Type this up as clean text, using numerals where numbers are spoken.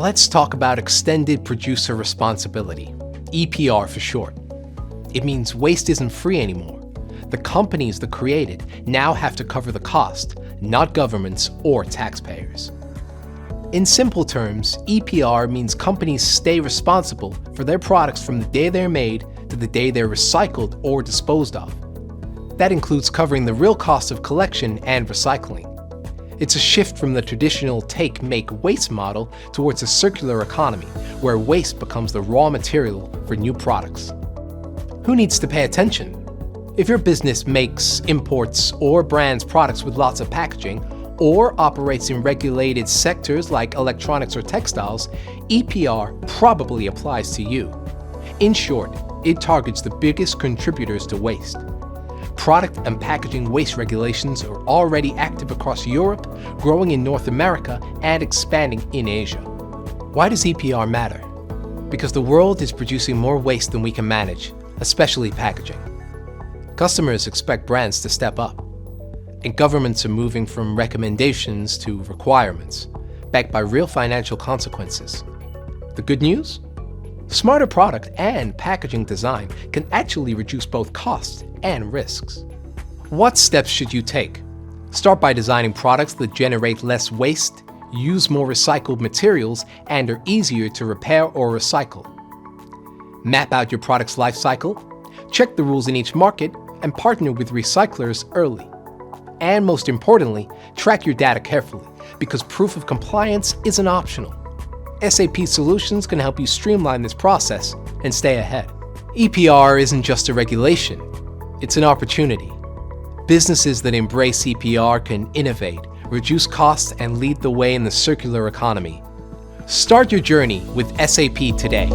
Let's talk about Extended Producer Responsibility, EPR for short. It means waste isn't free anymore. The companies that create it now have to cover the cost, not governments or taxpayers. In simple terms, EPR means companies stay responsible for their products from the day they're made to the day they're recycled or disposed of. That includes covering the real cost of collection and recycling. It's a shift from the traditional take, make, waste model towards a circular economy where waste becomes the raw material for new products. Who needs to pay attention? If your business makes, imports, or brands products with lots of packaging, or operates in regulated sectors like electronics or textiles, EPR probably applies to you. In short, it targets the biggest contributors to waste. Product and packaging waste regulations are already active across Europe, growing in North America, and expanding in Asia. Why does EPR matter? Because the world is producing more waste than we can manage, especially packaging. Customers expect brands to step up, and governments are moving from recommendations to requirements, backed by real financial consequences. The good news? Smarter product and packaging design can actually reduce both costs and risks. What steps should you take? Start by designing products that generate less waste, use more recycled materials, and are easier to repair or recycle. Map out your product's life cycle, check the rules in each market, and partner with recyclers early. And most importantly, track your data carefully, because proof of compliance isn't optional. SAP Solutions can help you streamline this process and stay ahead. EPR isn't just a regulation, it's an opportunity. Businesses that embrace EPR can innovate, reduce costs, and lead the way in the circular economy. Start your journey with SAP today.